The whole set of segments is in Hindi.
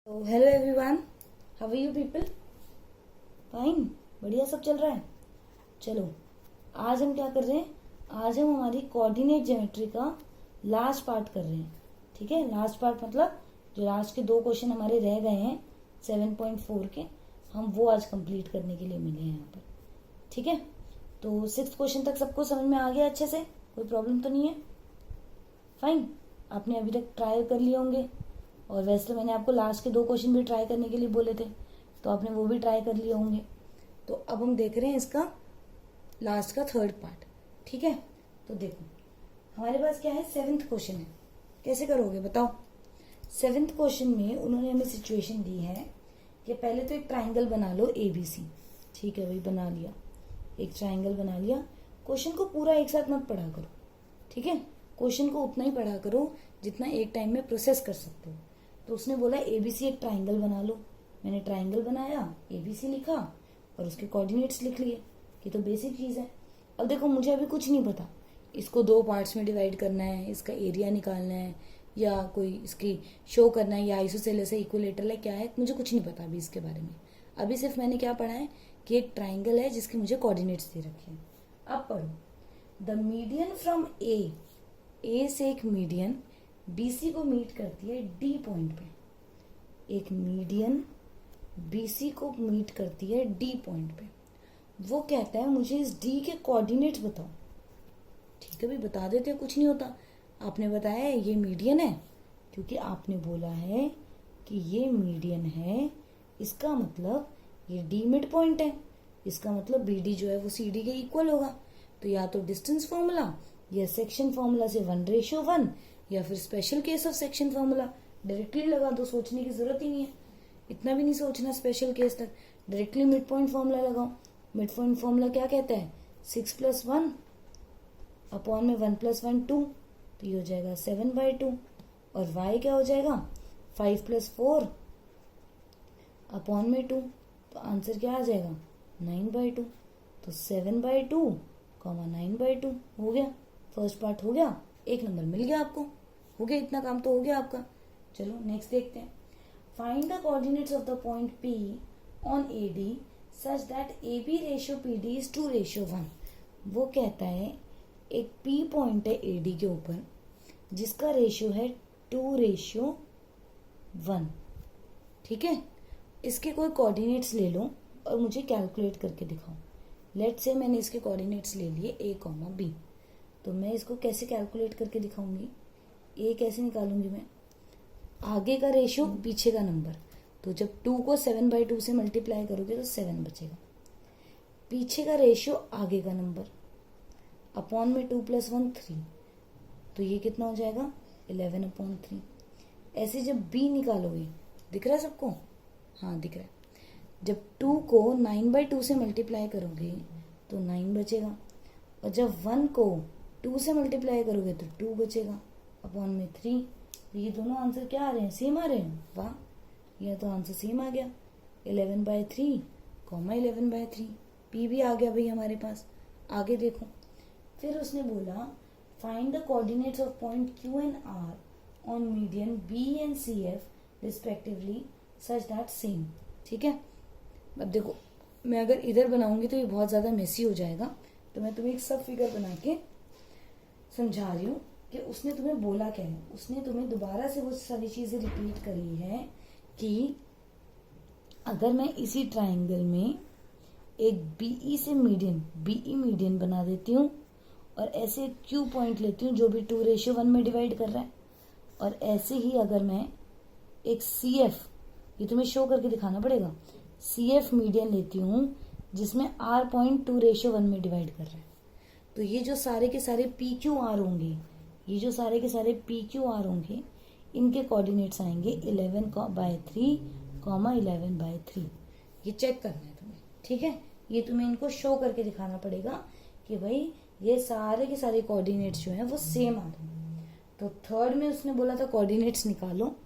तो hello everyone, how are you people? Fine, बढ़िया सब चल रहा है। चलो, आज हम क्या कर रहे हैं? आज हम हमारी कोऑर्डिनेट ज्योमेट्री का लास्ट पार्ट कर रहे हैं। ठीक है, लास्ट पार्ट मतलब जो लास्ट के 2 क्वेश्चन हमारे रह गए हैं 7.4 के, हम वो आज कंप्लीट करने के लिए मिले हैं यहाँ पर। ठीक है, तो 6th क्वेश्चन तक सबको समझ में आ गया अच्छे से? कोई प्रॉब्लम तो नहीं है? फाइन, आपने अभी तक ट्राई कर लिए होंगे, और वैसे तो मैंने आपको लास्ट के 2 क्वेश्चन भी ट्राई करने के लिए बोले थे, तो आपने वो भी ट्राई कर लिए होंगे। तो अब हम देख रहे हैं इसका लास्ट का 3rd पार्ट। ठीक है, तो देखो हमारे पास क्या है, 7th क्वेश्चन है। कैसे करोगे बताओ? 7th क्वेश्चन में उन्होंने हमें सिचुएशन दी है कि पहले तो एक ट्राइंगल बना लो ABC। ठीक है, वही बना लिया, एक ट्राइंगल बना लिया। क्वेश्चन को पूरा एक साथ मत पढ़ा करो, ठीक है? क्वेश्चन को उतना ही पढ़ा करो जितना एक टाइम में प्रोसेस कर सकते हो। तो उसने बोला ABC एक ट्राइंगल बना लो। मैंने ट्राइंगल बनाया, ABC लिखा और उसके कोऑर्डिनेट्स लिख लिए। ये तो बेसिक चीज है। अब देखो, मुझे अभी कुछ नहीं पता इसको 2 पार्ट्स में डिवाइड करना है, इसका एरिया निकालना है, या कोई इसकी शो करना है, या आइसोसेलेस है, इक्विलेटरल है, क्या है, मुझे कुछ नहीं पता अभी इसके बारे में। अभी सिर्फ मैंने क्या पढ़ा है कि एक ट्राइंगल है जिसके मुझे कोऑर्डिनेट्स दे रखे हैं। अब पढ़ो, द मीडियन फ्रॉम ए से एक मीडियन BC को मीट करती है D पॉइंट पे। एक मीडियन BC को मीट करती है D पॉइंट पे। वो कहता है मुझे इस D के कोऑर्डिनेट्स बताओ। ठीक है भाई, बता देते हैं, कुछ नहीं होता। आपने बताया है ये मीडियन है, क्योंकि आपने बोला है कि ये मीडियन है, इसका मतलब ये D मिड पॉइंट है, इसका मतलब BD जो है वो CD के इक्वल होगा। तो या तो डिस्टेंस फॉर्मूला या सेक्शन फॉर्मूला से 1:1, या फिर special case of section formula directly लगा दो। सोचने की जरूरत ही नहीं है, इतना भी नहीं सोचना स्पेशल केस तक। डायरेक्टली मिड पॉइंट फॉर्मूला लगाओ। मिड पॉइंट फॉर्मूला क्या कहता है? 6 + 1 अपॉन में 1 + 1 2, तो ये हो जाएगा 7/2। और y क्या हो जाएगा? 5 + 4 अपॉन में 2, तो आंसर क्या आ जाएगा? 9/2। तो 7/2, 9/2 हो गया। फर्स्ट पार्ट हो गया, 1 नंबर मिल गया आपको। हो गया, इतना काम तो हो गया आपका। चलो नेक्स्ट देखते हैं। Find the coordinates of the point P on AD such that AB ratio PD is 2:1। वो कहता है एक P पॉइंट है AD के ऊपर जिसका रेशियो है 2:1। ठीक है, इसके कोई कोऑर्डिनेट्स ले लो और मुझे कैलकुलेट करके दिखाओ। लेट्स से मैंने इसके कोऑर्डिनेट्स ले लिए A, B, तो मैं इसको कैसे कैलकुलेट करके दिखाऊंगी? A कैसे निकालूंगी मैं? आगे का रेशियो, पीछे का नंबर। तो जब 2 को 7/2 से मल्टीप्लाई करोगे तो 7 बचेगा। पीछे का रेशियो, आगे का नंबर, अपॉन में 2 + 1 3, तो ये कितना हो जाएगा? 11/3। ऐसे जब B निकालोगे, दिख रहा है सबको? हाँ दिख रहा है। जब 2 को 9/2 से मल्टीप्लाई करोगे तो 9 बचेगा, और जब 1 को 2 से मल्टीप्लाई करोगे तो 2 बचेगा, अपॉन में 3। ये दोनों आंसर क्या आ रहे हैं? सेम आ रहे हैं। वाह, यह तो आंसर सेम आ गया, 11/3, 11/3। P भी आ गया भाई हमारे पास। आगे देखो, फिर उसने बोला find the coordinates of point Q and R on median B and CF respectively such that same. ठीक है, अब देखो, मैं अगर इधर बनाऊंगी तो ये बहुत ज्यादा मेसी हो जाएगा, तो मैं तुम्हें एक सब फिगर बना के समझा रही हूँ कि उसने तुम्हें बोला क्या है। उसने तुम्हें दोबारा से वो सारी चीजें रिपीट करी है कि अगर मैं इसी ट्राइंगल में एक BE से मीडियन, BE मीडियन बना देती हूँ, और ऐसे एक Q पॉइंट लेती हूँ जो भी 2:1 में डिवाइड कर रहा है, और ऐसे ही अगर मैं एक CF, ये तुम्हें शो करके दिखाना पड़ेगा, CF मीडियन लेती हूँ जिसमें R पॉइंट 2:1 में डिवाइड कर रहा है, तो ये जो सारे के सारे PQR होंगे, ये जो सारे के सारे PQR होंगे, इनके कोऑर्डिनेट्स आएंगे 11/3, 11/3। ये चेक करना है तुम्हें। ठीक है, ये तुम्हें इनको शो करके दिखाना पड़ेगा कि भाई ये सारे के सारे कोऑर्डिनेट्स जो हैं वो सेम आ रहे हैं। तो 3rd में उसने बोला था कोऑर्डिनेट्स निकालो,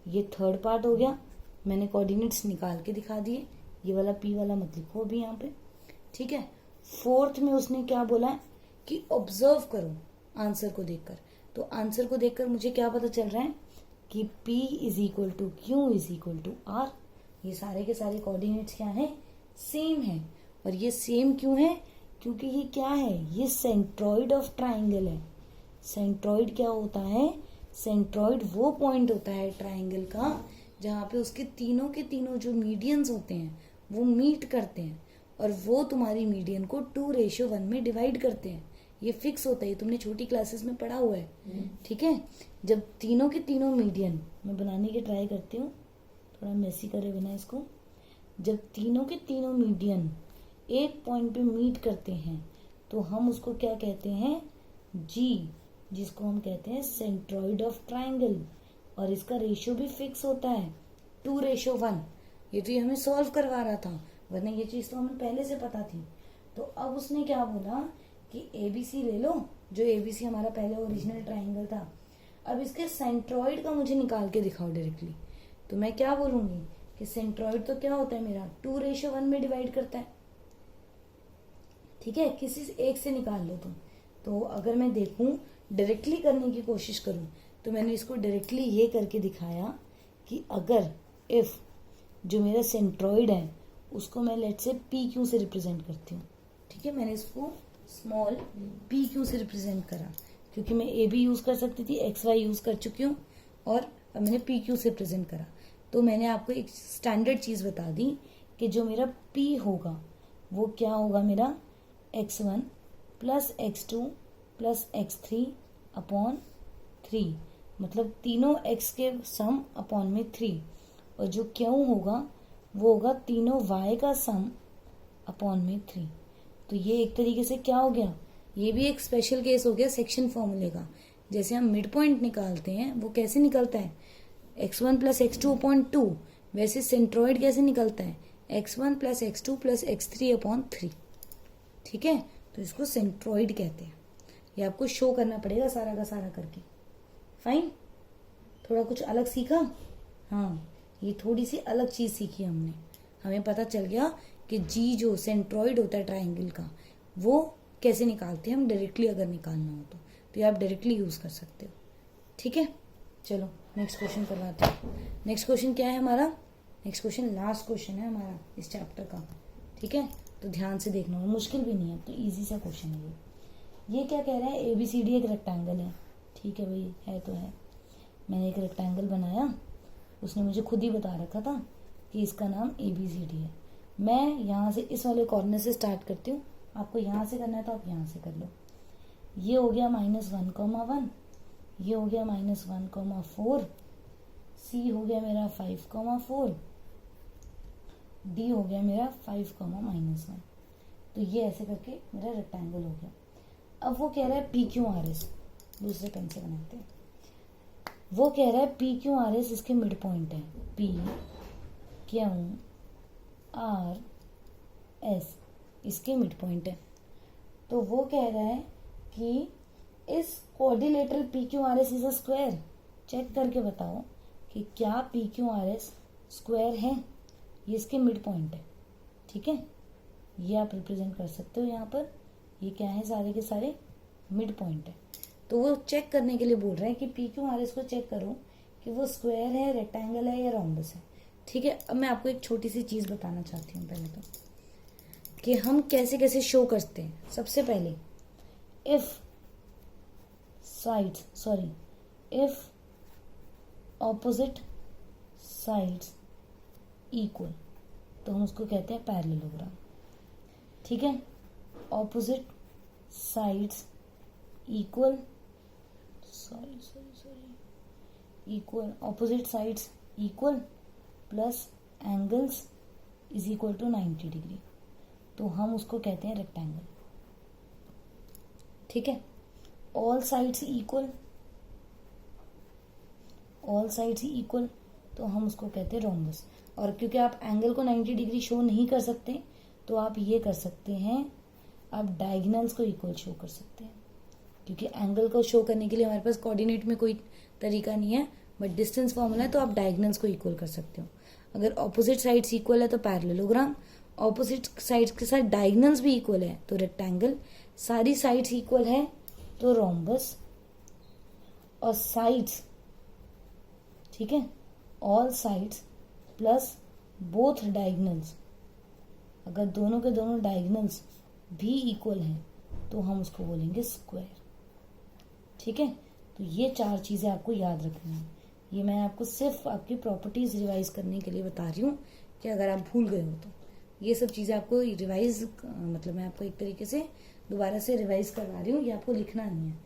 ये 3rd पार्ट हो गया। मैंने कोऑर्डिनेट्स निकाल के दिखा दिए। ये वाला P वाला मत लिखो अभी यहाँ पे। ठीक है, 4th में उसने क्या बोला है कि ऑब्जर्व करो आंसर को देखकर। तो आंसर को देखकर मुझे क्या पता चल रहा है? कि P is equal to Q is equal to R। ये सारे के सारे कोऑर्डिनेट्स क्या हैं, सेम है। और ये सेम क्यों है, क्योंकि ये क्या है, ये सेंट्रॉइड ऑफ ट्राइंगल है। सेंट्रॉइड क्या होता है, सेंट्रॉइड वो पॉइंट होता है ट्राइंगल का जहाँ पे उसके तीनों के तीनों जो मीडियंस होते हैं वो मीट करते हैं, और वो तुम्हारी मीडियन को 2:1 में डिवाइड करते हैं। ये फिक्स होता है, तुमने छोटी क्लासेस में पढ़ा हुआ है, ठीक है। जब तीनों के तीनों मीडियन, मैं बनाने की ट्राई करती हूँ थोड़ा मेसी करे बिना इसको, जब तीनों के तीनों मीडियन एक पॉइंट पे मीट करते हैं तो हम उसको क्या कहते हैं, जी, जिसको हम कहते हैं सेंट्रॉइड ऑफ ट्राइंगल। और इसका रेशियो भी फिक्स होता है 2:1। ये तो ये हमें सॉल्व करवा रहा था, वरना ये चीज तो हमें पहले से पता थी। तो अब उसने क्या बोला कि ABC ले लो, जो ABC हमारा पहले ओरिजिनल ट्राइंगल था। अब इसके सेंट्रॉइड का मुझे निकाल के दिखाओ डायरेक्टली। तो मैं क्या बोलूंगी कि सेंट्रॉइड तो क्या होता है मेरा, 2:1 में डिवाइड करता है, ठीक है। किसी एक से निकाल लो तुम। तो अगर मैं देखूं, डायरेक्टली करने की कोशिश करूं, तो मैंने इसको डायरेक्टली ये करके दिखाया कि अगर इफ जो मेरा सेंट्रॉइड है उसको मैं लेट से PQ से रिप्रेजेंट करती हूँ, ठीक है। मैंने इसको स्मॉल PQ से रिप्रेजेंट करा, क्योंकि मैं AB यूज कर सकती थी, XY यूज कर चुकी हूँ, और अब मैंने PQ से रिप्रेजेंट करा। तो मैंने आपको एक स्टैंडर्ड चीज बता दी कि जो मेरा P होगा वो क्या होगा, मेरा x1 plus x2 plus x3 upon 3, मतलब तीनों x के सम अपॉन में 3। और जो Q होगा वो होगा तीनों y का सम अपॉन में 3। तो ये एक तरीके से क्या हो गया, ये भी एक स्पेशल केस हो गया सेक्शन फॉर्मूले का। जैसे हम मिड पॉइंट निकालते हैं वो कैसे निकलता है, x1 प्लस x2 अपॉन 2, वैसे सेंट्रॉइड कैसे निकलता है, x1 plus x2 plus x3 upon 3, ठीक है। तो इसको सेंट्रॉइड कहते हैं। ये आपको शो करना पड़ेगा सारा का सारा करके। फाइन, थोड़ा कुछ अलग सीखा, हाँ, ये थोड़ी सी अलग चीज सीखी हमने। हमें पता चल गया कि जी जो सेंट्रॉइड होता है ट्राइंगल का वो कैसे निकालते हैं हम, डायरेक्टली अगर निकालना हो तो ये आप डायरेक्टली यूज कर सकते हो, ठीक है। चलो नेक्स्ट क्वेश्चन करवाते हैं। नेक्स्ट क्वेश्चन क्या है हमारा, नेक्स्ट क्वेश्चन लास्ट क्वेश्चन है हमारा इस चैप्टर का, ठीक है। तो ध्यान से देखना, वो मुश्किल भी नहीं है, तो इजी सा क्वेश्चन है ये क्या कह रहा है, ABCD एक रेक्टेंगल है, ठीक है भाई, है तो है। मैंने एक रेक्टेंगल बनाया, उसने मुझे खुद ही बता रखा था कि इसका नाम ABCD है। मैं यहाँ से इस वाले कॉर्नर से स्टार्ट करती हूँ, आपको यहाँ से करना है तो आप यहाँ से कर लो। ये हो गया -1,1, ये हो गया -1,4, C हो गया मेरा 5,4, D हो गया मेरा 5,-1। तो ये ऐसे करके मेरा रेक्टेंगल हो गया। अब वो कह रहा है PQRS, दूसरे पेन से बनाते हैं। वो कह रहा है PQRS इसके मिड पॉइंट है, PQRS इसके मिड पॉइंट है। तो वो कह रहा है कि इस quadrilateral PQRS is a square. Check करके बताओ कि क्या PQRS स्क्वायर है। ये इसके मिड पॉइंट है, ठीक है। ये आप रिप्रेजेंट कर सकते हो यहाँ पर। ये क्या है, सारे के सारे मिड पॉइंट है। तो वो चेक करने के लिए बोल रहे हैं कि PQRS को चेक करो कि वो स्क्वायर है, रेक्टेंगल है या रोम्बस है, ठीक है। अब मैं आपको एक छोटी सी चीज बताना चाहती हूँ पहले तो, कि हम कैसे कैसे शो करते हैं। सबसे पहले इफ ऑपोजिट साइड्स इक्वल, तो हम उसको कहते हैं पैरेललोग्राम, ठीक है। Opposite sides equal, equal, opposite sides equal plus angles is equal to 90 degree, तो हम उसको कहते हैं रेक्टेंगल, ठीक है। All sides equal, all sides equal, तो हम उसको कहते हैं रोम्बस। और क्योंकि आप एंगल को 90 डिग्री शो नहीं कर सकते, तो आप ये कर सकते हैं, आप डायगोनल्स को इक्वल शो कर सकते हैं। क्योंकि एंगल को शो करने के लिए हमारे पास कोऑर्डिनेट में कोई तरीका नहीं है, बट डिस्टेंस फॉर्मूला है, तो आप डायगोनल्स को इक्वल कर सकते हो। अगर ऑपोजिट साइड्स इक्वल है तो पैरेललोग्राम, ऑपोजिट साइड्स के साथ डायगोनल्स भी इक्वल है तो रेक्टेंगल, सारी साइड्स इक्वल है तो रोम्बस, और साइड्स ठीक है, all sides plus both diagonals, अगर दोनों के दोनों डायगनल्स भी इक्वल हैं तो हम उसको बोलेंगे स्क्वायर। ठीक है, तो ये 4 चीजें आपको याद रखनी है। ये मैं आपको सिर्फ आपकी प्रॉपर्टीज रिवाइज करने के लिए बता रही हूँ कि अगर आप भूल गए हो तो ये सब चीजें आपको रिवाइज, मतलब मैं आपको एक तरीके से दोबारा से रिवाइज करवा रही हूँ, ये आपको लिखना नहीं है।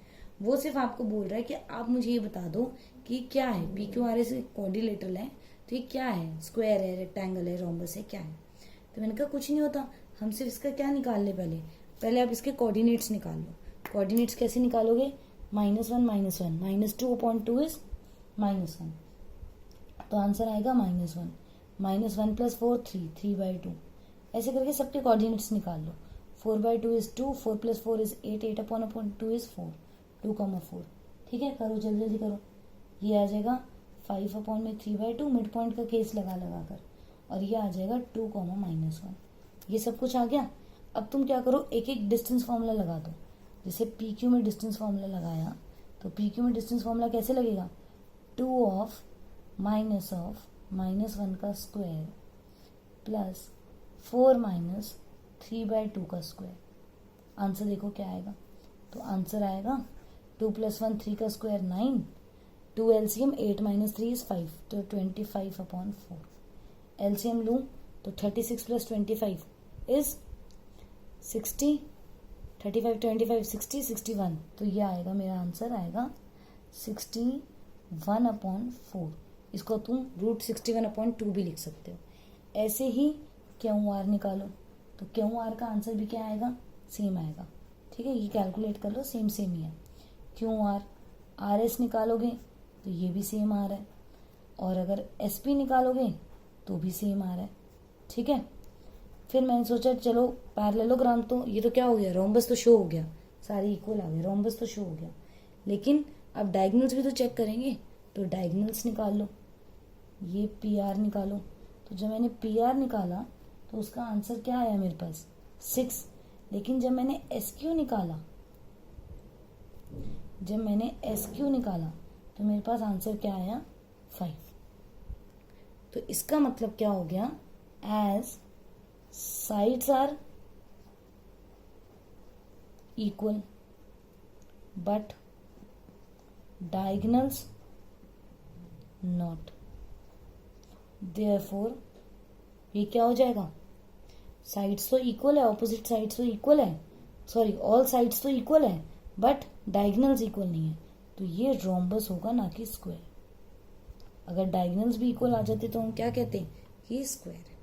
वो सिर्फ आपको बोल रहा है कि आप मुझे ये बता दो कि क्या है, P Q R S quadrilateral है तो ये क्या है, स्क्वायर है, रेक्टेंगल है, रोम्बस है, क्या है। तो मैंने कहा कुछ नहीं होता, हम सिर्फ इसका क्या निकाल ले, पहले आप इसके कोऑर्डिनेट्स निकाल लो। कोऑर्डिनेट्स कैसे निकालोगे, -1 -1 -2/2 इज -1, तो आंसर आएगा -1 -1 + 4 3 3/2, ऐसे करके सबके कोऑर्डिनेट्स निकाल लो। 4/2 इज 2, 4 + 4 इज 8, 8/2 इज 4, 2,4। ठीक है, करो जल्दी जल्दी करो। ये आ जाएगा 5/3/2, मिड पॉइंट का केस लगा कर, और ये आ जाएगा 2, -1। ये सब कुछ आ गया। अब तुम क्या करो, एक एक डिस्टेंस फॉर्मूला लगा दो। जैसे पी क्यू में डिस्टेंस फॉर्मूला लगाया तो पी क्यू में डिस्टेंस फॉर्मूला कैसे लगेगा, 2 ऑफ -1 का स्क्वायर प्लस 4 - 3/2 का स्क्वायर। आंसर देखो क्या आएगा, तो आंसर आएगा 2 + 1 3 का स्क्वायर 9, 2 LCM 8 - 3 इज 5, तो 25/4। LCM लूँ तो 36 + 25 इज 60, 35 25 60 61, तो ये आएगा मेरा आंसर आएगा 61/4। इसको तुम √61/2 भी लिख सकते हो। ऐसे ही QR निकालो तो QR का आंसर भी क्या आएगा, सेम आएगा। ठीक है, ये कैलकुलेट कर लो, सेम ही है। QR RS निकालोगे तो ये भी सेम आ रहा है, और अगर SP निकालोगे तो भी सेम आ रहा है। ठीक है, फिर मैंने सोचा चलो पैरेललोग्राम, तो ये तो क्या हो गया, रोम्बस तो शो हो गया, सारे इक्वल आ गए, रोम्बस तो शो हो गया, लेकिन अब डायगोनल्स भी तो चेक करेंगे, तो डायगोनल्स निकाल लो। ये PR निकालो, तो जब मैंने PR निकाला तो उसका आंसर क्या आया मेरे पास, 6, लेकिन जब मैंने SQ निकाला तो मेरे पास आंसर क्या आया, 5। तो इसका मतलब क्या हो गया, as sides are equal but diagonals not, therefore ये क्या हो जाएगा, साइड्स तो इक्वल है, ऑपोजिट साइड्स तो इक्वल है, सॉरी ऑल साइड्स तो इक्वल है बट डायगोनल्स इक्वल नहीं है, तो ये रोम्बस होगा ना कि स्क्वायर। अगर डायगोनल्स भी इक्वल आ जाते तो हम क्या कहते हैं, कि स्क्वायर है।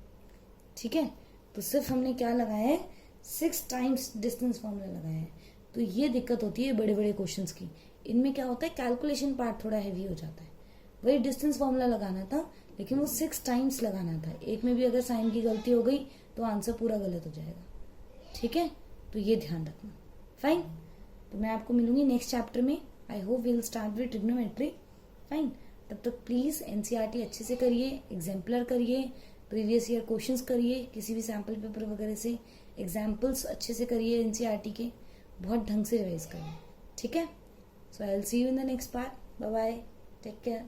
ठीक है, तो सिर्फ हमने क्या लगाया है, 6 टाइम्स डिस्टेंस फॉर्मूला लगाया है। तो ये दिक्कत होती है बड़े बड़े क्वेश्चंस की, इनमें क्या होता है, कैलकुलेशन पार्ट थोड़ा हैवी हो जाता है। वही डिस्टेंस फॉर्मूला लगाना था, लेकिन वो 6 टाइम्स लगाना था, एक में भी अगर साइन की गलती हो गई तो आंसर पूरा गलत हो जाएगा। ठीक है, तो ये ध्यान रखना। फाइन, तो मैं आपको मिलूंगी नेक्स्ट चैप्टर में। I hope will start with trigonometry. Fine, तब तक प्लीज NCERT अच्छे से करिए, एग्जाम्पलर करिए, प्रीवियस ईयर क्वेश्चंस करिए, किसी भी सैम्पल पेपर वगैरह से एग्जाम्पल्स अच्छे से करिए, NCERT के बहुत ढंग से रिवाइज करिए। ठीक है, so I will see you in the next part. Bye bye, take care.